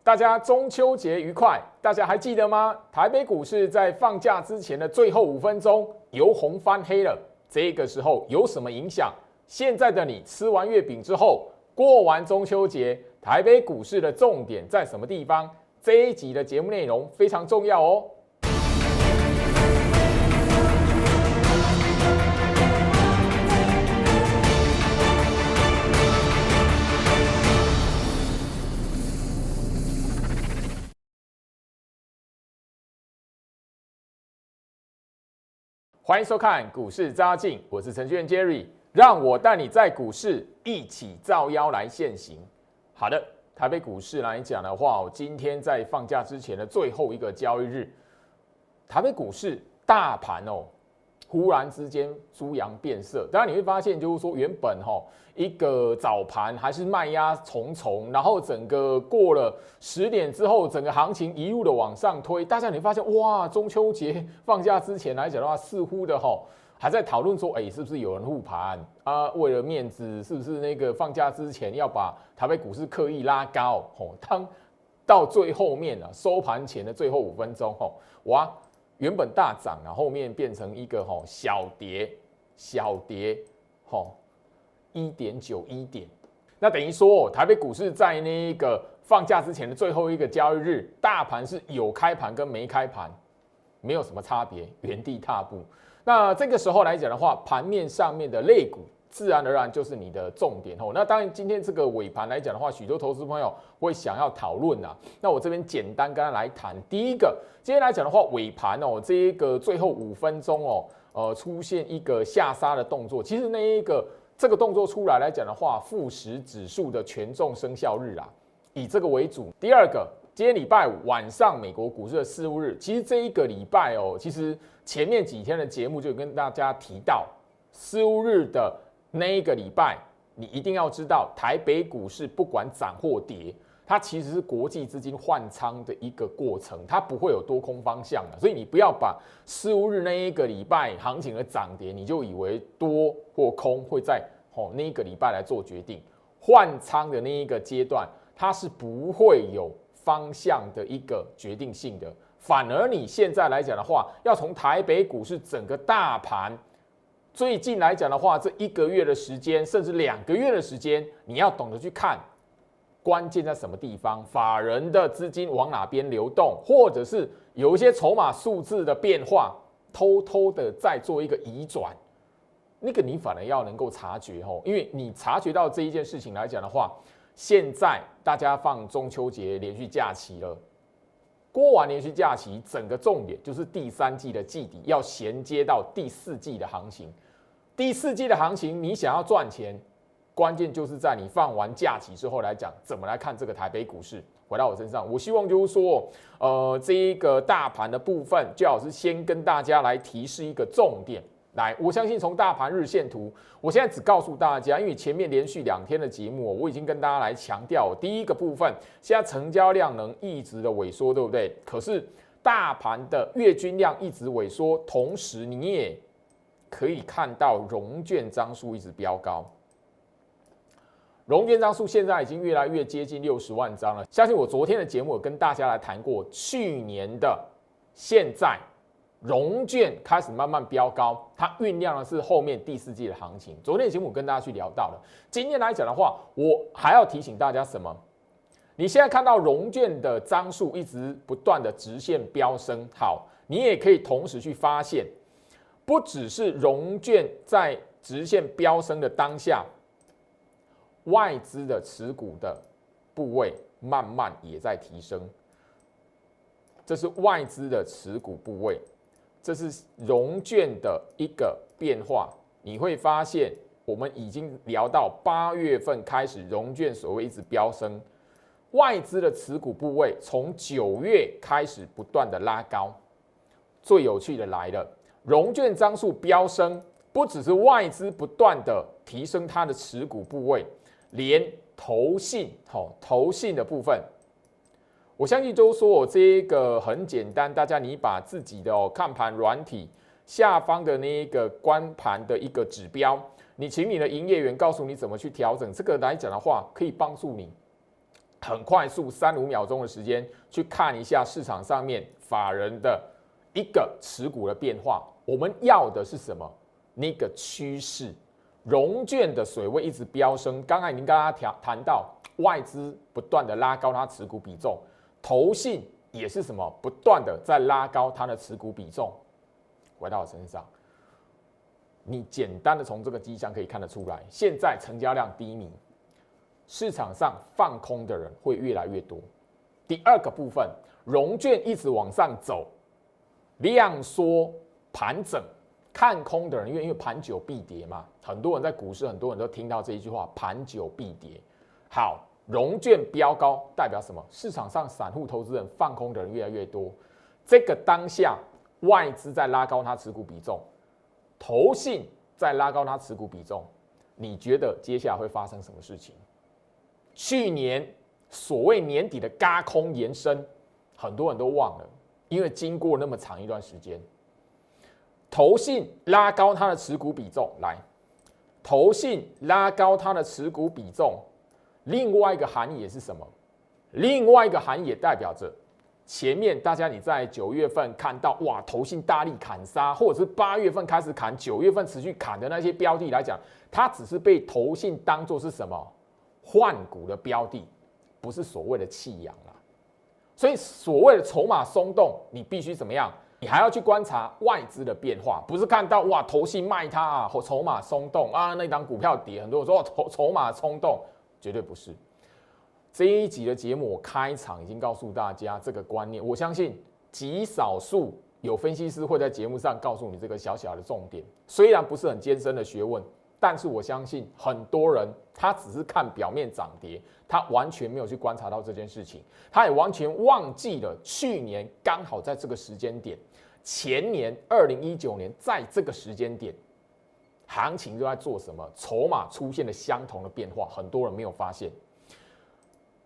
大家中秋节愉快！大家还记得吗？台北股市在放假之前的最后5分钟由红翻黑了，这个时候有什么影响？现在的你吃完月饼之后，过完中秋节，台北股市的重点在什么地方？这一集的节目内容非常重要哦。欢迎收看股市扎进，我是程序员 Jerry， 让我带你在股市一起造妖来现行。好的，台北股市来讲的话，今天在放假之前的最后一个交易日，台北股市大盘忽然之间猪羊变色。当然你会发现，就是说原本一个早盘还是卖压重重，然后整个过了10点之后，整个行情一路的往上推。大家你会发现，哇，中秋节放假之前来讲的话，似乎的还在讨论说，是不是有人护盘啊？为了面子，是不是那个放假之前要把台北股市刻意拉高？当到最后面收盘前的最后5分钟，哇！原本大涨啊，后面变成一个小跌，1.91点。那等于说，台北股市在那个放假之前的最后一个交易日，大盘是有开盘跟没开盘，没有什么差别，原地踏步。那这个时候来讲的话，盘面上面的类股，自然而然就是你的重点。那当然，今天这个尾盘来讲的话，许多投资朋友会想要讨论啊。那我这边简单跟他来谈。第一个，今天来讲的话，尾盘这一个最后5分钟出现一个下杀的动作。其实这个动作出来讲的话，富时指数的权重生效日啊，以这个为主。第二个，今天礼拜5晚上美国股市的事务日，其实这一个礼拜其实前面几天的节目就跟大家提到，事务日的那一个礼拜，你一定要知道，台北股市不管涨或跌，它其实是国际资金换仓的一个过程，它不会有多空方向的。所以你不要把事务日那一个礼拜行情的涨跌，你就以为多或空会在那一个礼拜来做决定。换仓的那一个阶段，它是不会有方向的一个决定性的。反而你现在来讲的话，要从台北股市整个大盘。最近来讲的话，这1个月的时间，甚至2个月的时间，你要懂得去看关键在什么地方，法人的资金往哪边流动，或者是有一些筹码数字的变化，偷偷的再做一个移转，那个你反而要能够察觉因为你察觉到这一件事情来讲的话，现在大家放中秋节连续假期了。过完连续假期，整个重点就是第3季的季底要衔接到第4季的行情。第4季的行情，你想要赚钱，关键就是在你放完假期之后来讲，怎么来看这个台北股市。回到我身上，我希望就是说，这一个大盘的部分，最好是先跟大家来提示一个重点。来，我相信从大盘日线图，我现在只告诉大家，因为前面连续2天的节目，我已经跟大家来强调，第一个部分，现在成交量能一直的萎缩，对不对？可是大盘的月均量一直萎缩，同时你也可以看到融券张数一直飙高，融券张数现在已经越来越接近60万张了。相信我昨天的节目有跟大家来谈过，去年的现在。融券开始慢慢飙高，它酝酿的是后面第4季的行情。昨天的节目我跟大家去聊到了，今天来讲的话，我还要提醒大家什么？你现在看到融券的张数一直不断的直线飙升，好，你也可以同时去发现，不只是融券在直线飙升的当下，外资的持股的部位慢慢也在提升，这是外资的持股部位。这是融券的一个变化，你会发现我们已经聊到8月份开始，融券所谓一直飙升，外资的持股部位从9月开始不断的拉高。最有趣的来了，融券张数飙升，不只是外资不断的提升它的持股部位，连投信的部分。我相信就是说，这个很简单，大家你把自己的看盘软体下方的那一个观盘的一个指标，你请你的营业员告诉你怎么去调整，这个来讲的话，可以帮助你很快速3-5秒钟的时间去看一下市场上面法人的一个持股的变化。我们要的是什么？那个趋势。融券的水位一直飙升，刚才已经跟大家谈到，外资不断的拉高它持股比重，投信也是什么不断的在拉高它的持股比重。回到我身上，你简单的从这个迹象可以看得出来，现在成交量低迷，市场上放空的人会越来越多。第二个部分，融券一直往上走，量缩盘整。看空的人，因为盘久必跌嘛，很多人在股市，很多人都听到这一句话，盘久必跌。好，融券飙高代表什么？市场上散户投资人放空的人越来越多，这个当下外资在拉高它持股比重，投信在拉高它持股比重，你觉得接下来会发生什么事情？去年所谓年底的軋空延伸，很多人都忘了，因为经过那么长一段时间。投信拉高它的持股比重，来，投信拉高它的持股比重，另外一个含义也是什么？另外一个含义也代表着前面大家你在9月份看到哇，投信大力砍杀，或者是8月份开始砍，9月份持续砍的那些标的来讲，它只是被投信当作是什么换股的标的，不是所谓的弃养啦。所以所谓的筹码松动，你必须怎么样？你还要去观察外资的变化，不是看到哇投信卖它啊，筹码松动啊，那档股票跌，很多人说筹码松动，绝对不是。这一集的节目我开场已经告诉大家这个观念，我相信极少数有分析师会在节目上告诉你这个小小的重点，虽然不是很艰深的学问，但是我相信很多人他只是看表面涨跌，他完全没有去观察到这件事情，他也完全忘记了去年刚好在这个时间点，前年2019年在这个时间点，行情都在做什么，筹码出现了相同的变化，很多人没有发现。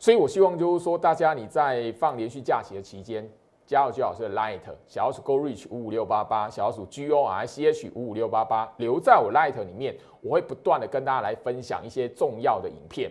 所以我希望就是说，大家你在放连续假期的期间，加入居老师的 Light 小老鼠 Go Reach 55688，小老鼠 GORCH 55688，留在我 Light 里面，我会不断的跟大家来分享一些重要的影片。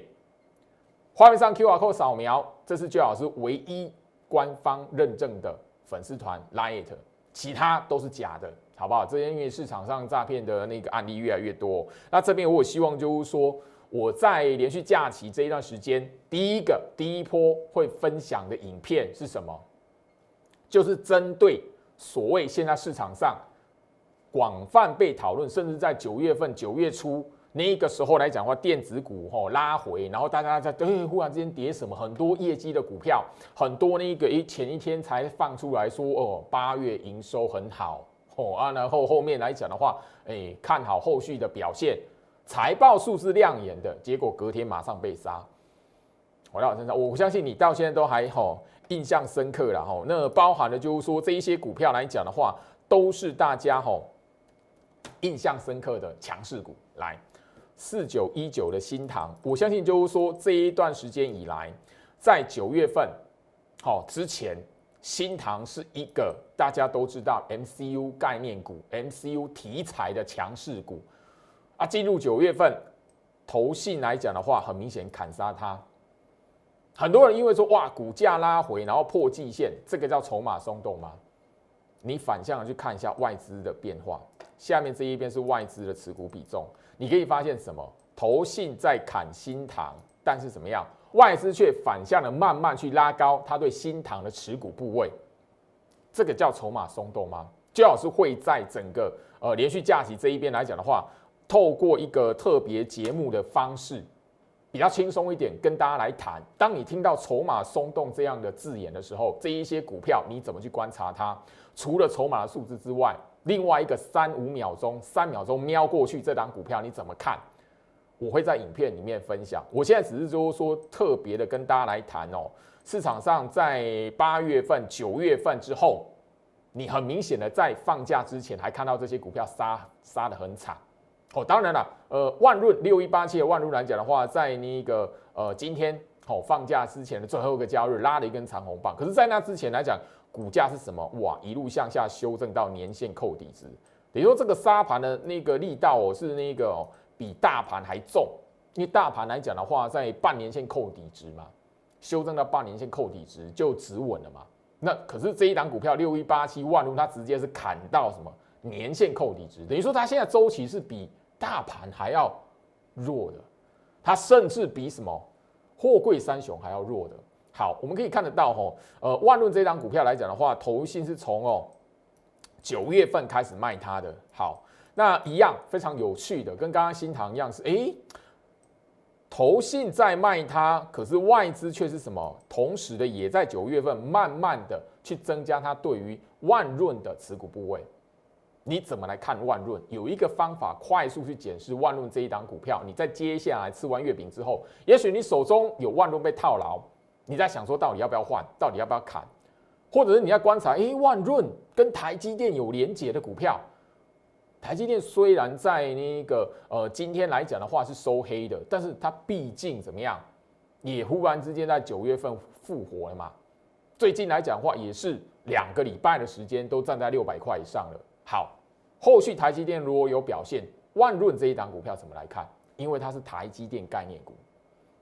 画面上 QR Code 扫描，这是居老师唯一官方认证的粉丝团 Light， 其他都是假的，好不好？这因为市场上诈骗的那个案例越来越多，那这边我也希望就是说，我在连续假期这一段时间，第一波会分享的影片是什么？就是针对所谓现在市场上广泛被讨论，甚至在9月份、9月初那个时候来讲的话，电子股拉回，然后大家在忽然之间跌什么，很多业绩的股票，很多那个前一天才放出来说8月营收很好然后后面来讲的话，看好后续的表现。财报数字亮眼的，结果隔天马上被杀。回到我身上，我相信你到现在都还印象深刻啦那包含了就是说这一些股票来讲的话，都是大家印象深刻的强势股。来，4919的新唐，我相信就是说这一段时间以来，在9月份之前，新唐是一个大家都知道 MCU 概念股、MCU 题材的强势股。进入9月份，投信来讲的话，很明显砍杀它。很多人因为说哇，股价拉回，然后破季线，这个叫筹码松动吗？你反向的去看一下外资的变化，下面这一边是外资的持股比重，你可以发现什么？投信在砍新唐，但是怎么样？外资却反向的慢慢去拉高它对新唐的持股部位，这个叫筹码松动吗？最好是会在整个连续假期这一边来讲的话，透过一个特别节目的方式，比较轻松一点，跟大家来谈。当你听到筹码松动这样的字眼的时候，这一些股票你怎么去观察它？除了筹码的数字之外，另外一个3-5秒钟、3秒钟瞄过去，这档股票你怎么看？我会在影片里面分享。我现在只是就是说特别的跟大家来谈市场上在8月份、9月份之后，你很明显的在放假之前还看到这些股票杀得很惨。当然了，万润6187的万润来讲的话，在那个今天放假之前的最后一个交易日拉了一根长红棒，可是，在那之前来讲，股价是什么？哇，一路向下修正到年线扣底值，等于说这个杀盘的那个力道是那个比大盘还重，因为大盘来讲的话，在半年线扣底值嘛，修正到半年线扣底值就止稳了嘛。那可是这一档股票6187万润，它直接是砍到什么年线扣底值，等于说它现在周期是比大盘还要弱的，它甚至比什么货柜三雄还要弱的。好，我们可以看得到万润这档股票来讲的话，投信是从9月份开始卖它的。好，那一样非常有趣的，跟刚刚新唐一样是投信在卖它，可是外资却是什么？同时的也在9月份慢慢的去增加它对于万润的持股部位。你怎么来看万润？有一个方法快速去检视万润这一档股票。你在接下来吃完月饼之后，也许你手中有万润被套牢，你在想说到底要不要换，到底要不要砍，或者是你在观察，万润跟台积电有连结的股票。台积电虽然在那个今天来讲的话是收黑的，但是它毕竟怎么样，也忽然之间在9月份复活了嘛。最近来讲的话，也是2个礼拜的时间都站在600块以上了。好，后续台积电如果有表现，万润这一档股票怎么来看？因为它是台积电概念股。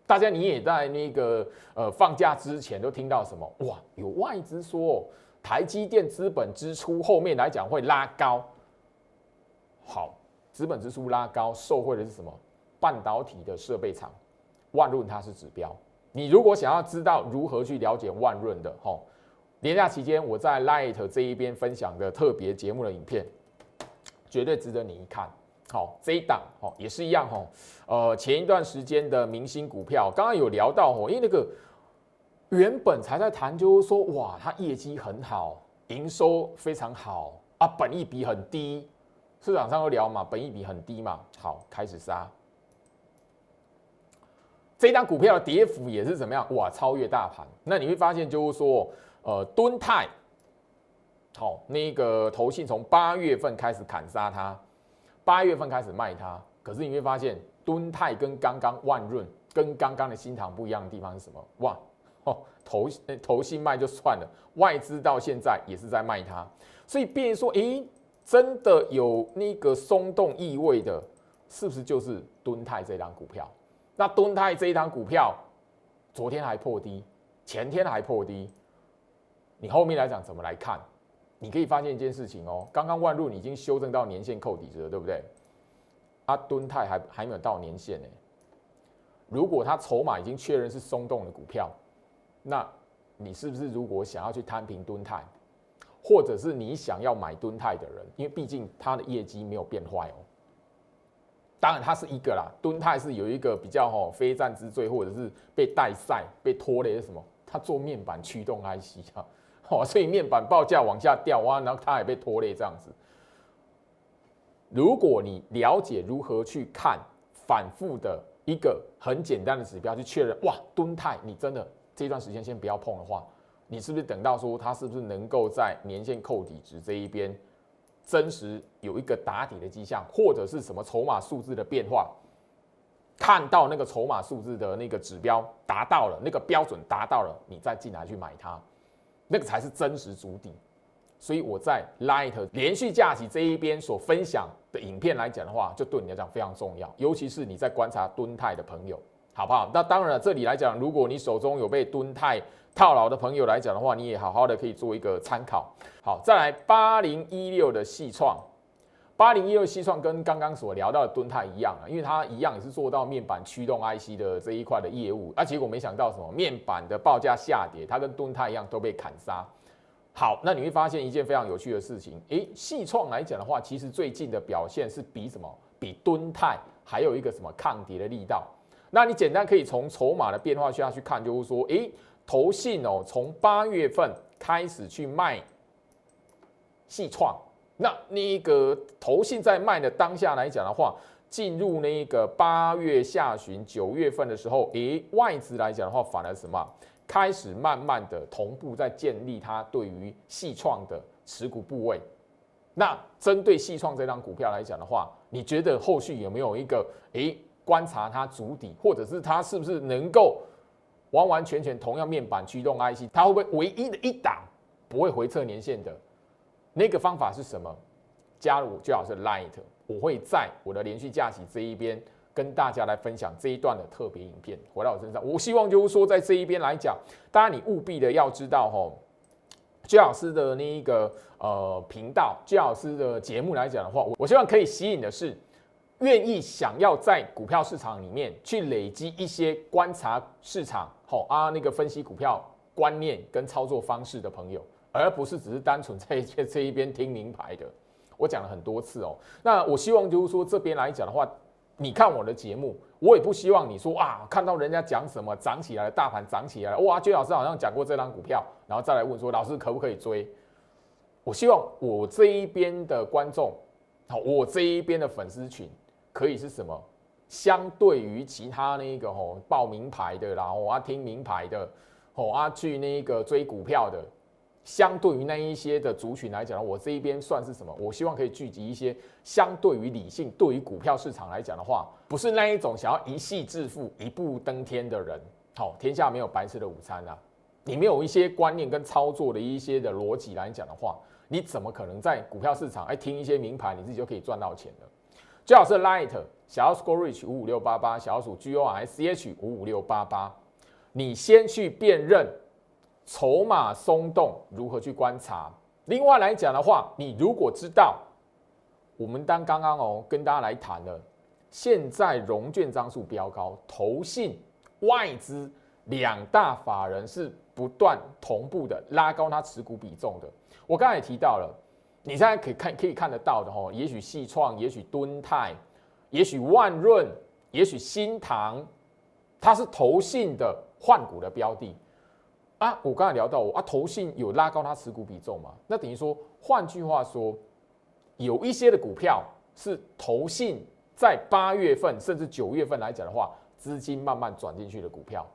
大家你也在那个放假之前都听到什么？哇，有外资说台积电资本支出后面来讲会拉高。好，资本支出拉高，受惠的是什么？半导体的设备厂，万润它是指标。你如果想要知道如何去了解万润的，连假期间我在 Light 这一边分享的特别节目的影片，绝对值得你一看。好，这一档也是一样前一段时间的明星股票，刚刚有聊到因为那个原本才在谈，就是说哇，它业绩很好，营收非常好啊，本益比很低。市场上都聊嘛，本益比很低嘛，好，开始杀。这一档股票的跌幅也是怎么样？哇，超越大盘。那你会发现就是说，敦泰，那个投信从8月份开始砍杀它，8月份开始卖它。可是你会发现，敦泰跟刚刚万润、跟刚刚的新唐不一样的地方是什么？哇，投信卖就算了，外资到现在也是在卖它，所以变成说，真的有那个松动意味的，是不是就是敦泰这档股票？那敦泰这一档股票，昨天还破低，前天还破低，你后面来讲怎么来看？你可以发现一件事情刚刚万润已经修正到年线扣底值了，对不对？敦泰还没有到年线呢。如果它筹码已经确认是松动的股票，那你是不是如果想要去摊平敦泰？或者是你想要买敦泰的人，因为毕竟它的业绩没有变坏当然它是一个啦，敦泰是有一个比较非战之罪，或者是被带赛、被拖累的什么？它做面板驱动 IC所以面板报价往下掉然后它也被拖累这样子。如果你了解如何去看反复的一个很简单的指标去确认，哇，敦泰你真的这段时间先不要碰的话，你是不是等到说它是不是能够在年线扣底值这一边真实有一个打底的迹象，或者是什么筹码数字的变化，看到那个筹码数字的那个指标达到了，那个标准达到了，你再进来去买它，那个才是真实主底。所以我在 Light 连续假期这一边所分享的影片来讲的话，就对你来讲非常重要，尤其是你在观察敦泰的朋友，好不好？那当然了，这里来讲，如果你手中有被敦泰套牢的朋友来讲的话，你也好好的可以做一个参考。好，再来8016的细创，8016细创跟刚刚所聊到的敦泰一样因为它一样也是做到面板驱动 IC 的这一块的业务，结果没想到什么面板的报价下跌，它跟敦泰一样都被砍杀。好，那你会发现一件非常有趣的事情，细创来讲的话，其实最近的表现是比什么？比敦泰还有一个什么抗跌的力道。那你简单可以从筹码的变化下去看，就是说，投信从8月份开始去卖细创，那个投信在卖的当下来讲的话，进入那个8月下旬、9月份的时候，外资来讲的话，反而什么？开始慢慢的同步在建立它对于细创的持股部位。那针对细创这张股票来讲的话，你觉得后续有没有一个观察它主底，或者是它是不是能够完完全全同样面板驱动 IC， 它会不会唯一的一档不会回测年线的那个方法是什么？加入最好是 Light， 我会在我的连续假期这一边跟大家来分享这一段的特别影片。回到我身上，我希望就是说，在这一边来讲，当然你务必的要知道居老师的那一个频道，居老师的节目来讲的话，我希望可以吸引的是愿意想要在股票市场里面去累积一些观察市场那个分析股票观念跟操作方式的朋友，而不是只是单纯在这一边听名牌的。我讲了很多次那我希望就是说这边来讲的话，你看我的节目，我也不希望你说看到人家讲什么涨起来了，大盘涨起来了，哇，居老师好像讲过这张股票，然后再来问说老师可不可以追？我希望我这一边的观众，我这一边的粉丝群可以是什么？相对于其他那个报名牌的啦，听名牌的，去那个追股票的，相对于那一些的族群来讲，我这一边算是什么？我希望可以聚集一些相对于理性，对于股票市场来讲的话，不是那一种想要一夕致富、一步登天的人。天下没有白吃的午餐啊！你没有一些观念跟操作的一些的逻辑来讲的话，你怎么可能在股票市场听一些名牌，你自己就可以赚到钱呢？最好是 Light 小老鼠 GoRich 55688，小老鼠 GORICH55688，你先去辨认筹码松动如何去观察。另外来讲的话，你如果知道我们刚刚跟大家来谈了，现在融券张数飙高，投信、外资两大法人是不断同步的拉高它持股比重的。我刚才也提到了。你现在可以看得到的也许细创，也许敦泰，也许万润，也许新唐，它是投信的换股的标的我刚才聊到投信有拉高它持股比重嘛？那等于说，换句话说，有一些的股票是投信在8月份甚至9月份来讲的话，资金慢慢转进去的股票。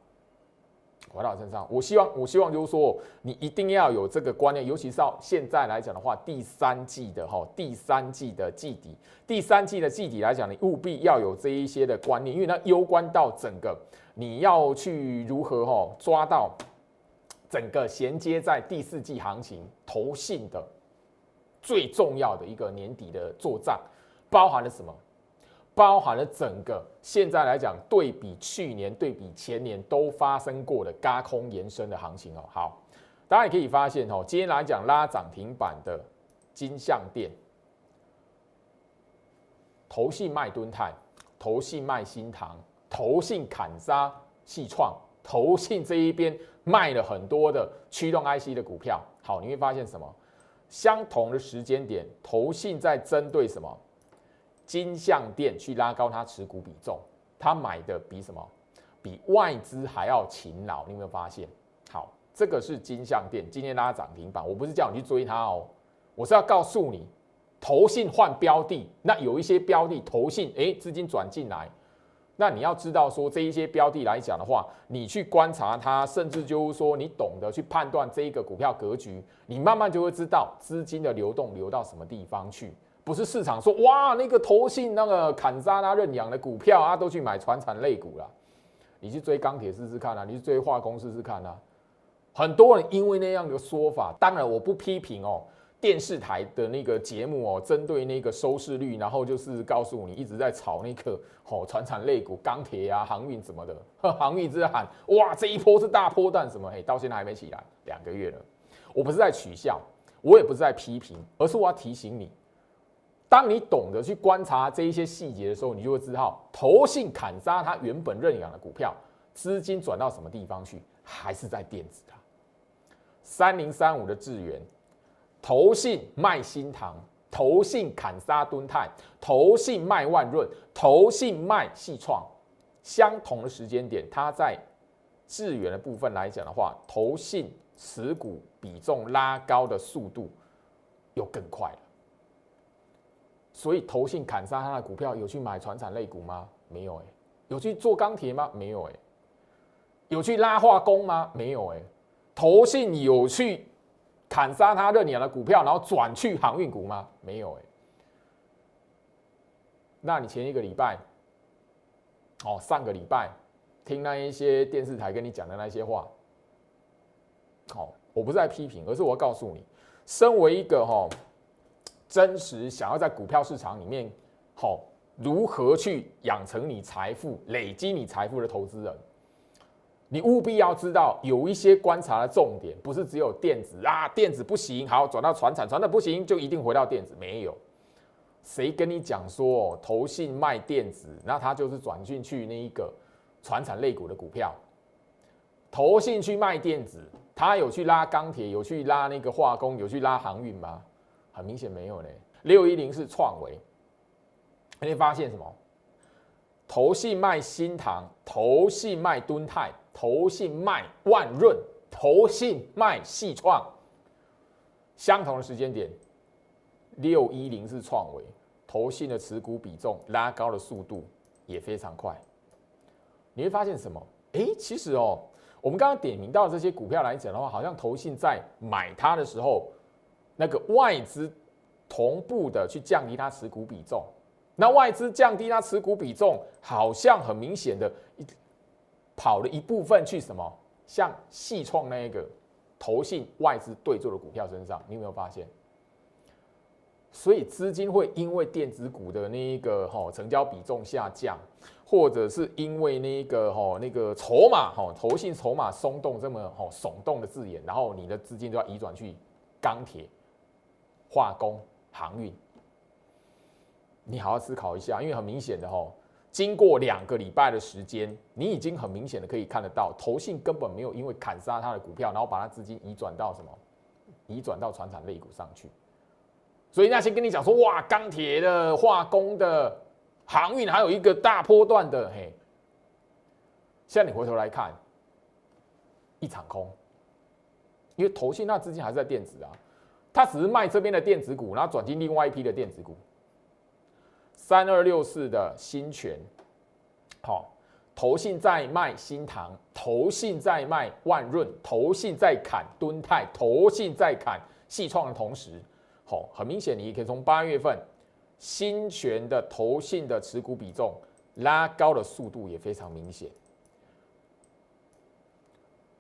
回到我身上，我希望就是说，你一定要有这个观念，尤其是到现在来讲的话，第三季的季底，第三季的季底来讲，你务必要有这一些的观念，因为它攸关到整个你要去如何抓到整个衔接在第4季行情投信的最重要的一个年底的作战，包含了什么？包含了整个现在来讲，对比去年、对比前年都发生过的軋空延伸的行情好，大家也可以发现今天来讲拉涨停板的金像电，投信卖敦泰，投信卖新唐，投信砍杀细创，投信这一边卖了很多的驱动 IC 的股票。好，你会发现什么？相同的时间点，投信在针对什么？金像电去拉高它持股比重，它买的比什么？比外资还要勤劳。你有没有发现？好，这个是金像电今天拉涨停板，我不是叫你去追它我是要告诉你，投信换标的，那有一些标的投信资金转进来，那你要知道说这一些标的来讲的话，你去观察它，甚至就是说你懂得去判断这一个股票格局，你慢慢就会知道资金的流动流到什么地方去。不是市场说哇，那个投信那个砍杀认养的股票都去买传产类股了，你去追钢铁试试看你去追化工试试看很多人因为那样的说法，当然我不批评电视台的那个节目针对那个收视率，然后就是告诉你一直在炒那个传产类股、钢铁航运什么的，航运一直在喊哇，这一波是大波段什么，到现在还没起来，2个月了。我不是在取笑，我也不是在批评，而是我要提醒你。当你懂得去观察这一些细节的时候，你就会知道，投信砍杀它原本认养的股票，资金转到什么地方去，还是在电子3035的智原，投信卖新唐，投信砍杀敦泰，投信卖万润，投信卖细创，相同的时间点，它在智原的部分来讲的话，投信持股比重拉高的速度又更快了。所以投信砍杀他的股票，有去买传产类股吗？没有有去做钢铁吗？没有有去拉化工吗？没有投信有去砍杀他认养的股票，然后转去航运股吗？没有那你前一个礼拜，上个礼拜听那一些电视台跟你讲的那些话，我不是在批评，而是我要告诉你，身为一个真实想要在股票市场里面如何去养成你财富、累积你财富的投资人，你务必要知道有一些观察的重点，不是只有电子啊，电子不行，好转到传产，传产不行就一定回到电子，没有。谁跟你讲说投信卖电子，那他就是转进去那一个传产类股的股票？投信去卖电子，他有去拉钢铁，有去拉那个化工，有去拉航运吗？很明显没有呢。610是创维，你发现什么？投信卖新唐，投信卖敦泰，投信卖万润，投信卖细创，相同的时间点，610是创维，投信的持股比重拉高的速度也非常快。你会发现什么？其实我们刚刚点名到的这些股票来讲的话，好像投信在买它的时候，那个外资同步的去降低它持股比重。那外资降低它持股比重，好像很明显的跑了一部分去什么？像细创那一个投信外资对做的股票身上，你有没有发现？所以资金会因为电子股的那个成交比重下降，或者是因为那个筹码投信筹码松动这么耸动的字眼，然后你的资金就要移转去钢铁、化工、航运。你好好思考一下，因为很明显的经过2个礼拜的时间，你已经很明显的可以看得到，投信根本没有因为砍杀它的股票，然后把它资金移转到什么？移转到传产类股上去。所以那些跟你讲说，哇，钢铁的、化工的、航运还有一个大波段的，现在你回头来看，一场空，因为投信那资金还是在电子啊，它只是卖这边的电子股，然后转进另外一批的电子股。3264的新权，投信在卖新唐，投信在卖万润，投信在砍敦泰，投信在砍细创的同时，很明显，你可以从8月份新权的投信的持股比重拉高的速度也非常明显，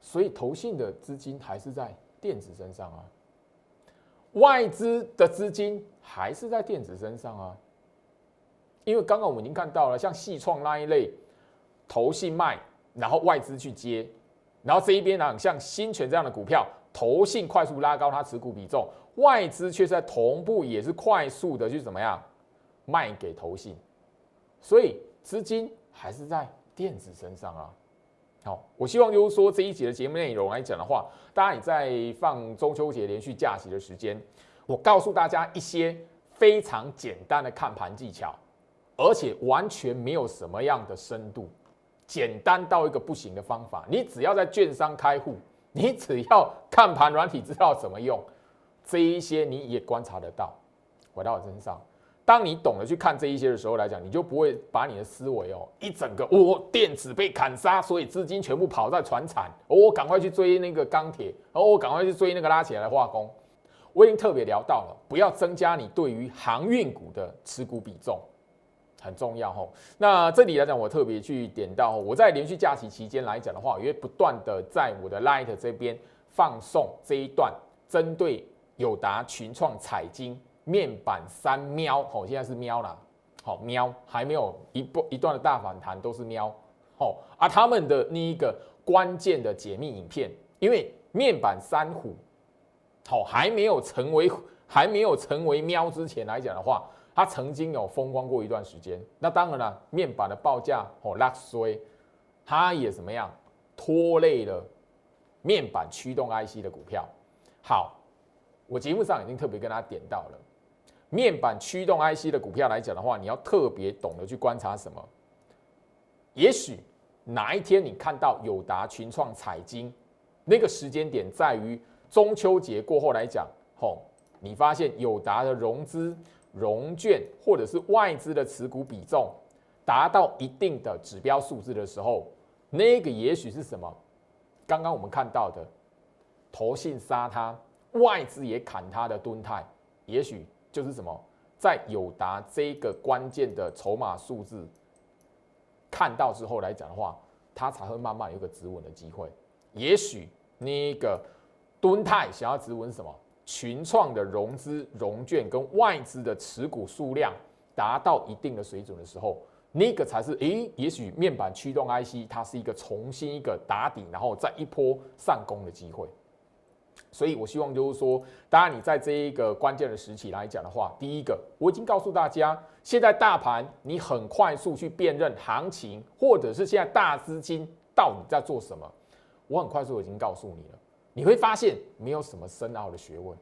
所以投信的资金还是在电子身上啊，外资的资金还是在电子身上啊。因为刚刚我们已经看到了，像细创那一类，投信卖，然后外资去接，然后这一边呢，像新权这样的股票，投信快速拉高它持股比重，外资却是在同步也是快速的去怎么样卖给投信，所以资金还是在电子身上啊。好，我希望就是说这一节的节目内容来讲的话，大家也在放中秋节连续假期的时间，我告诉大家一些非常简单的看盘技巧。而且完全没有什么样的深度，简单到一个不行的方法。你只要在券商开户，你只要看盘软体知道怎么用，这一些你也观察得到。回到我身上，当你懂得去看这一些的时候来讲，你就不会把你的思维一整个电子被砍杀，所以资金全部跑在传产，我赶快去追那个钢铁，我赶快去追那个拉起来的化工。我已经特别聊到了，不要增加你对于航运股的持股比重。很重要那这里来讲，我特别去点到，我在连续假期期间来讲的话，我会不断的在我的 Light 这边放送这一段针对友达、群创、彩晶面板3喵，现在是喵啦，喵还没有一段的大反弹，都是喵，他们的那一个关键的解密影片，因为面板3虎，还没有成为喵之前来讲的话。它曾经有风光过一段时间，那当然了，面板的报价拉衰，它也怎么样拖累了面板驱动 IC 的股票。好，我节目上已经特别跟大家点到了，面板驱动 IC 的股票来讲的话，你要特别懂得去观察什么。也许哪一天你看到友达、群创、彩晶，那个时间点在于中秋节过后来讲，你发现友达的融资。融券或者是外资的持股比重达到一定的指标数字的时候，那个也许是什么？刚刚我们看到的，投信杀它，外资也砍它的敦泰，也许就是什么？在友达这个关键的筹码数字看到之后来讲的话，它才会慢慢有一个止稳的机会。也许那个敦泰想要止稳什么？群创的融资融券跟外资的持股数量达到一定的水准的时候，那个才是也许面板驱动 IC 它是一个重新一个打底，然后再一波上攻的机会。所以我希望就是说，当然你在这一个关键的时期来讲的话，第一个我已经告诉大家，现在大盘你很快速去辨认行情，或者是现在大资金到底在做什么，我很快速已经告诉你了，你会发现没有什么深奥的学问。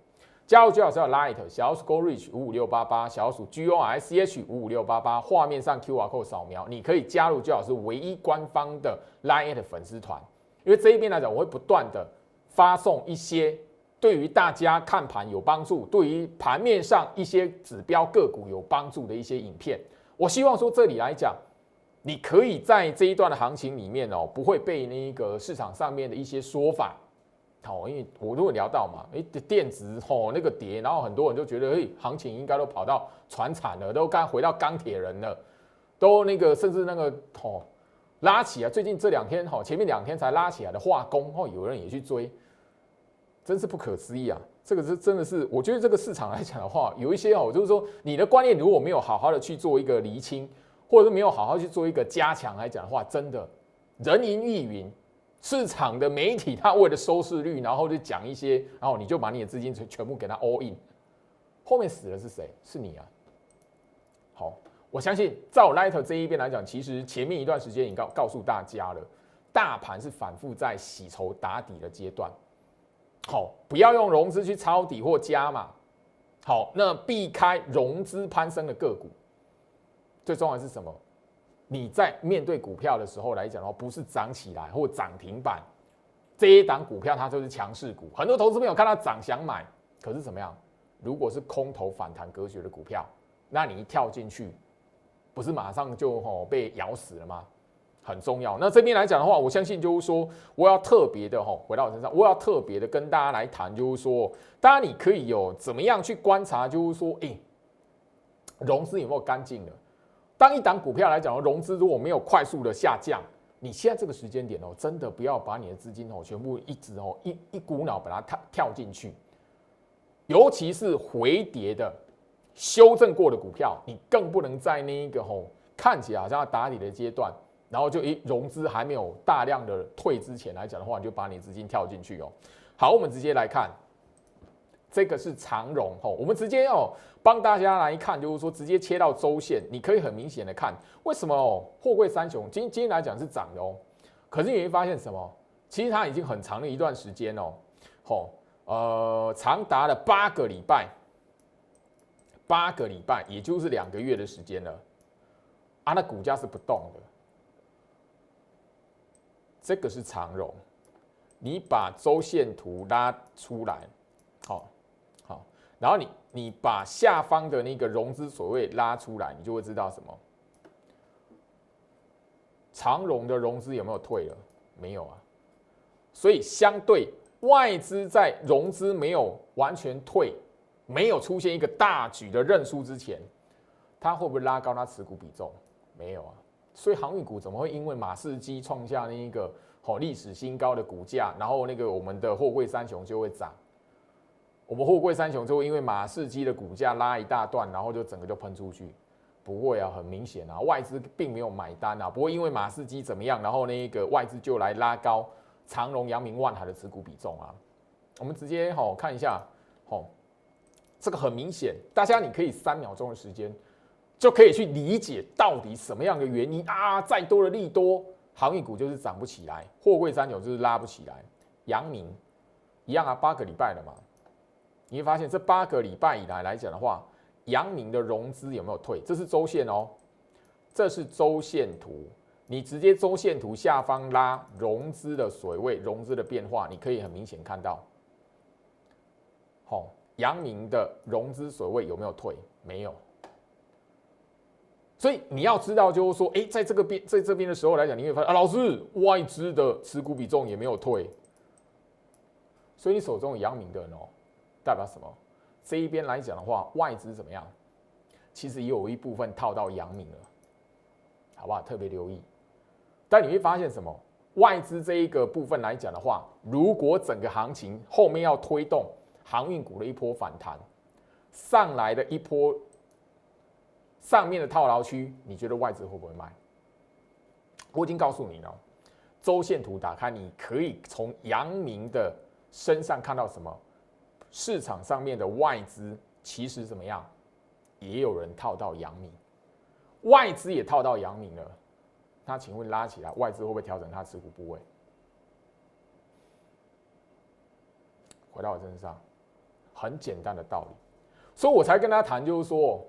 加入最好是要 Light 小老鼠 Go Reach 55688小老鼠 GORICH 55688，画面上 QR code 扫描，你可以加入最好是唯一官方的 Light 粉丝团，因为这一边来讲，我会不断的发送一些对于大家看盘有帮助，对于盘面上一些指标个股有帮助的一些影片。我希望说这里来讲，你可以在这一段的行情里面不会被那个市场上面的一些说法。因为我如果聊到嘛，电子那个跌，然后很多人就觉得，行情应该都跑到传产了，都回到钢铁人了，都那个甚至那个拉起来，最近这2天前面2天才拉起来的化工有人也去追，真是不可思议啊！这个是真的是，我觉得这个市场来讲的话，有一些就是说你的观念如果没有好好的去做一个厘清，或者是没有好好去做一个加强来讲的话，真的人云亦云。市场的媒体，他为了收视率，然后就讲一些，然后你就把你的资金全部给他 all in， 后面死的是谁？是你啊！好，我相信照 Light 这一边来讲，其实前面一段时间已经告诉大家了，大盘是反复在洗筹打底的阶段。好，不要用融资去抄底或加码。好，那避开融资攀升的个股。最重要的是什么？你在面对股票的时候来讲的话，不是涨起来或涨停板，这一档股票它就是强势股。很多投资朋友看到涨想买，可是怎么样？如果是空头反弹格局的股票，那你一跳进去，不是马上就被咬死了吗？很重要。那这边来讲的话，我相信就是说，我要特别的回到我身上，我要特别的跟大家来谈，就是说，当然你可以有怎么样去观察，就是说，融资有没有干净了？当一档股票来讲，融资如果没有快速的下降，你现在这个时间点真的不要把你的资金全部一股脑把它跳进去，尤其是回跌的、修正过的股票，你更不能在那一个看起来好像要打底的阶段，然后就融资还没有大量的退之前来讲的话，你就把你的资金跳进去哦。好，我们直接来看。这个是长荣我们直接帮大家来看，就是说直接切到周线，你可以很明显的看为什么货柜三雄今天来讲是涨的可是你会发现什么？其实它已经很长的一段时间长达了8个礼拜，也就是2个月的时间了那股价是不动的。这个是长荣，你把周线图拉出来，好。然后你把下方的那个融资所谓拉出来，你就会知道什么？长荣的融资有没有退了？没有啊。所以相对外资在融资没有完全退，没有出现一个大举的认输之前，它会不会拉高它持股比重？没有啊。所以航运股怎么会因为马士基创下那一个历史新高的股价，然后那个我们的货柜三雄就会涨？我们货柜三雄就会因为马士基的股价拉一大段，然后就整个就喷出去，不会啊，很明显啊，外资并没有买单啊，不会因为马士基怎么样，然后那个外资就来拉高长荣、阳明、万海的持股比重啊。我们直接看一下，这个很明显，大家你可以3秒钟的时间就可以去理解到底什么样的原因啊，再多的利多，航运股就是涨不起来，货柜三雄就是拉不起来，阳明一样啊，8个礼拜了嘛。你会发现这8个礼拜以来讲的话，阳明的融资有没有退？这是周线这是周线图。你直接周线图下方拉融资的水位、融资的变化，你可以很明显看到，阳明的融资水位有没有退？没有。所以你要知道，就是说，在这边的时候来讲，你会发现老师外资的持股比重也没有退，所以你手中有阳明的人代表什么？这一边来讲的话，外资怎么样？其实也有一部分套到阳明了，好不好？特别留意。但你会发现什么？外资这一个部分来讲的话，如果整个行情后面要推动航运股的一波反弹，上来的一波上面的套牢区，你觉得外资会不会卖？我已经告诉你了，周线图打开，你可以从阳明的身上看到什么？市场上面的外资其实怎么样？也有人套到阳明，外资也套到阳明了。那请问拉起来，外资会不会调整它持股部位？回到我身上，很简单的道理，所以我才跟他谈，就是说，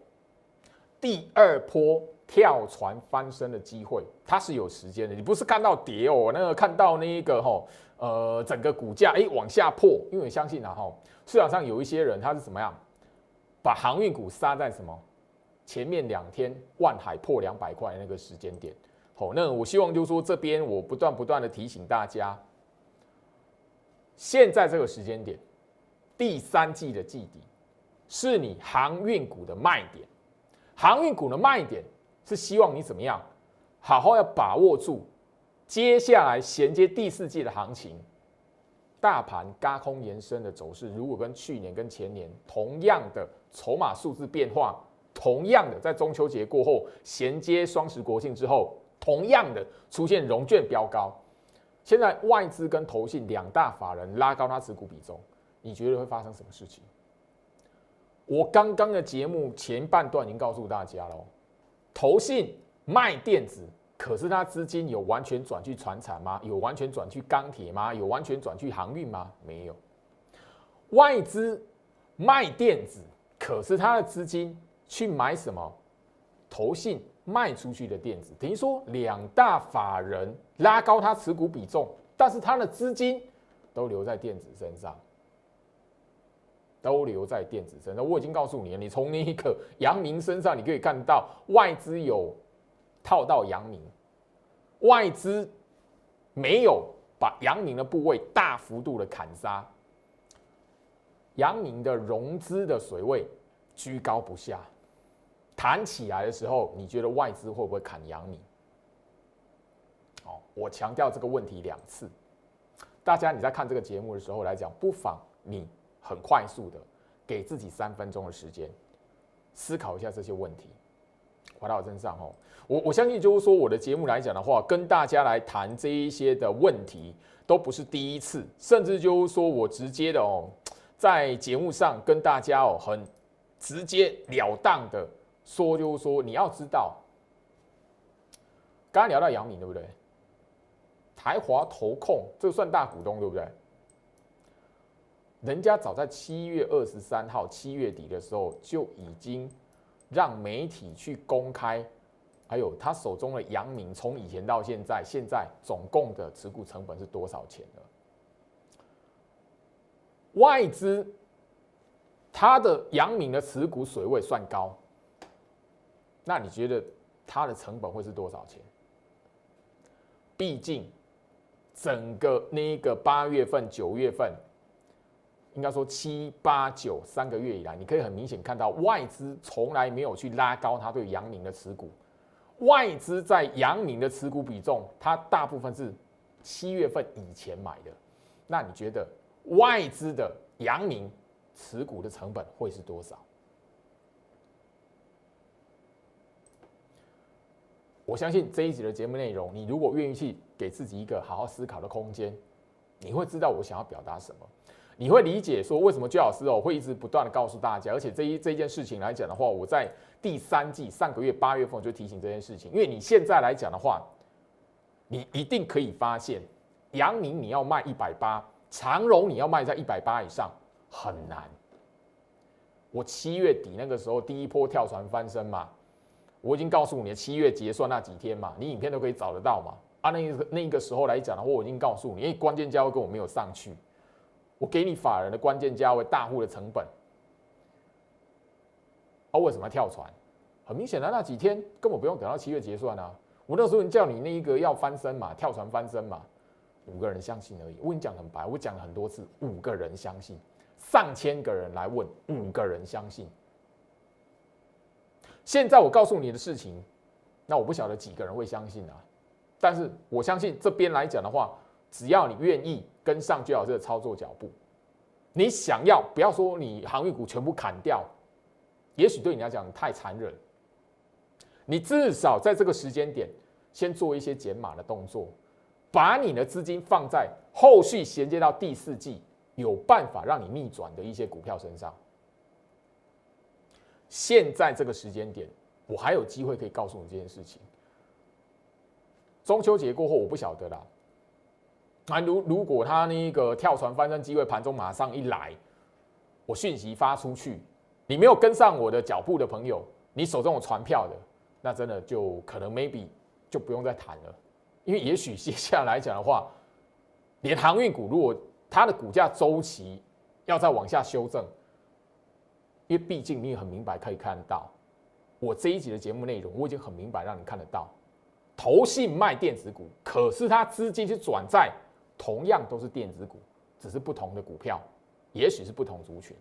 第二波跳船翻身的机会，它是有时间的。你不是看到跌哦，那个看到那个整个股价往下破，因为我相信市场上有一些人他是怎么样，把航运股杀在什么前面2天万海破200块那个时间点。那我希望就是说这边我不断的提醒大家，现在这个时间点，第3季的季底是你航运股的卖点。航运股的卖点是希望你怎么样，好好要把握住接下来衔接第4季的行情。大盘轧空延伸的走势，如果跟去年跟前年同样的筹码数字变化，同样的在中秋节过后衔接双十国庆之后，同样的出现融券飙高，现在外资跟投信2大法人拉高它持股比重，你觉得会发生什么事情？我刚刚的节目前半段已经告诉大家了，投信卖电子，可是它资金有完全转去传产吗？有完全转去钢铁吗？有完全转去航运吗？没有。外资卖电子，可是它的资金去买什么？投信卖出去的电子，等于说2大法人拉高它持股比重，但是它的资金都留在电子身上。都留在电子身上。我已经告诉你了，你从那个阳明身上，你可以看到外资有套到阳明，外资没有把阳明的部位大幅度的砍杀，阳明的融资的水位居高不下，弹起来的时候，你觉得外资会不会砍阳明？我强调这个问题2次，大家你在看这个节目的时候来讲，不妨你很快速的给自己3分钟的时间，思考一下这些问题。回到我身上我相信就是说我的节目来讲的话，跟大家来谈这一些的问题都不是第一次，甚至就是说我直接的在节目上跟大家很直截了当的说，就是说你要知道，刚刚聊到阳明对不对？台华投控这个算大股东对不对？人家早在7月23号7月底的时候就已经让媒体去公开，还有他手中的阳明从以前到现在，现在总共的持股成本是多少钱了？外资他的阳明的持股水位算高，那你觉得他的成本会是多少钱？毕竟整个那个8月份、9月份。应该说7、8、9 3个月以来，你可以很明显看到外资从来没有去拉高它对阳明的持股。外资在阳明的持股比重，它大部分是7月份以前买的。那你觉得外资的阳明持股的成本会是多少？我相信这一集的节目内容，你如果愿意去给自己一个好好思考的空间，你会知道我想要表达什么。你会理解说为什么居老师会一直不断的告诉大家，而且这一件事情来讲的话，我在第3季上个月8月份我就提醒这件事情，因为你现在来讲的话，你一定可以发现，阳明你要卖180，长荣你要卖在180以上很难。我7月底那个时候第一波跳船翻身嘛，我已经告诉你7月结算那几天嘛，你影片都可以找得到嘛。那个时候来讲的话，我已经告诉你，因为关键价位跟我没有上去。我给你法人的关键价位，大户的成本，为什么要跳船？很明显的，那几天根本不用等到7月结算啊。我那时候叫你那一个要翻身嘛，跳船翻身嘛，5个人相信而已。我跟你讲很白，我讲了很多次，5个人相信，上千个人来问，5个人相信。现在我告诉你的事情，那我不晓得几个人会相信啊。但是我相信这边来讲的话，只要你愿意跟上居老师的操作脚步，你想要不要说你航运股全部砍掉，也许对你来讲太残忍，你至少在这个时间点先做一些减码的动作，把你的资金放在后续衔接到第四季有办法让你逆转的一些股票身上。现在这个时间点，我还有机会可以告诉你这件事情。中秋节过后，我不晓得啦。如果他那个跳船翻身机会盘中马上一来，我讯息发出去，你没有跟上我的脚步的朋友，你手中有船票的，那真的就可能 maybe 就不用再谈了，因为也许接下来讲的话，连航运股如果它的股价周期要再往下修正，因为毕竟你也很明白可以看得到，我这一集的节目内容我已经很明白让你看得到，投信卖电子股，可是它资金是转在同样都是电子股，只是不同的股票，也许是不同族群。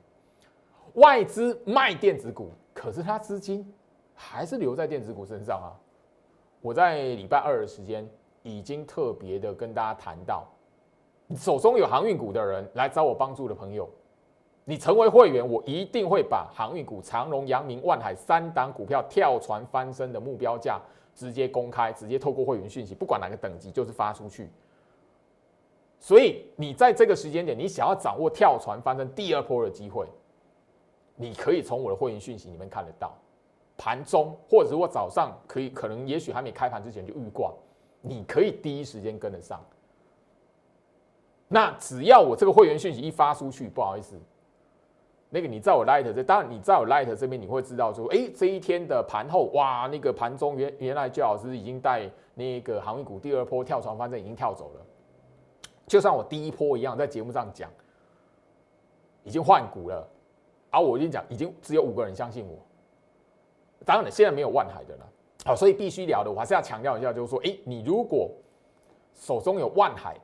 外资卖电子股，可是它资金还是留在电子股身上啊。我在礼拜二的时间已经特别的跟大家谈到，手中有航运股的人来找我帮助的朋友，你成为会员，我一定会把航运股长荣、阳明、万海3档股票跳船翻身的目标价直接公开，直接透过会员讯息，不管哪个等级就是发出去。所以你在这个时间点，你想要掌握跳船翻身第二波的机会，你可以从我的会员讯息里面看得到，盘中或者是我早上可能也许还没开盘之前就预挂，你可以第一时间跟得上。那只要我这个会员讯息一发出去，不好意思，那个你在我 Light 当然你在我 Light 这边你会知道说，这一天的盘后，哇，那个盘中原来焦老师已经带那个航运股第二波跳船翻身已经跳走了。就像我第一波一样，在节目上讲，已经换股了，我已经讲，已经只有5个人相信我。当然了，现在没有万海的了，所以必须聊的，我还是要强调一下，就是说，你如果手中有万海，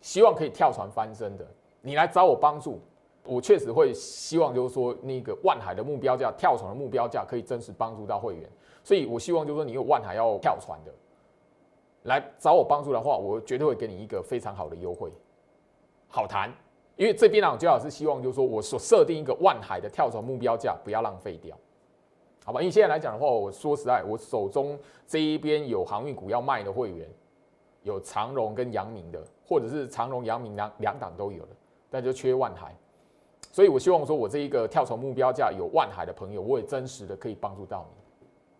希望可以跳船翻身的，你来找我帮助，我确实会希望就是说，那个万海的目标价、跳船的目标价可以真实帮助到会员，所以我希望就是说，你有万海要跳船的。来找我帮助的话，我绝对会给你一个非常好的优惠，好谈。因为这边呢，我最好是希望就是说我所设定一个万海的跳船目标价不要浪费掉，好吧？因为现在来讲的话，我说实在，我手中这一边有航运股要卖的会员，有长荣跟阳明的，或者是长荣、阳明两档都有的，但就缺万海，所以我希望说我这一个跳船目标价有万海的朋友，我也真实的可以帮助到你。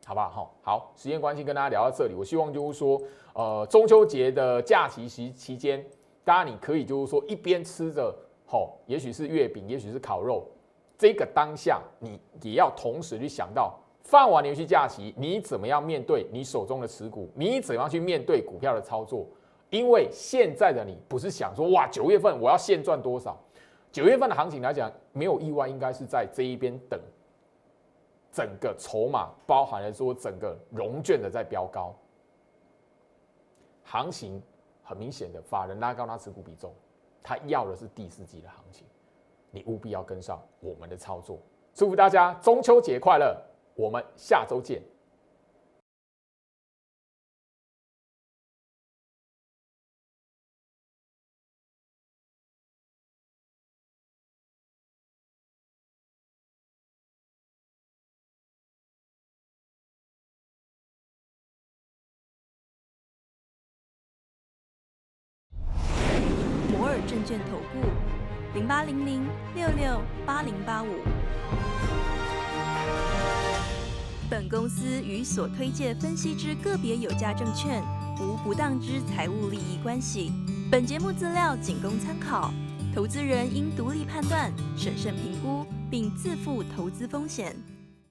好不好？好，时间关系跟大家聊到这里。我希望就是说，中秋节的假期期间，大家你可以就是说一边吃着，也许是月饼，也许是烤肉，这个当下你也要同时去想到，放完连续假期，你怎么样面对你手中的持股，你怎么样去面对股票的操作？因为现在的你不是想说，哇，9月份我要现赚多少？9月份的行情来讲，没有意外，应该是在这一边等。整个筹码包含了说整个融券的在飙高，行情很明显的法人拉高他持股比重，他要的是第4季的行情，你务必要跟上我们的操作。祝福大家中秋节快乐，我们下周见。摩尔证券投顾0800668085。本公司与所推介分析之个别有价证券无不当之财务利益关系。本节目资料仅供参考，投资人应独立判断、审慎评估，并自负投资风险。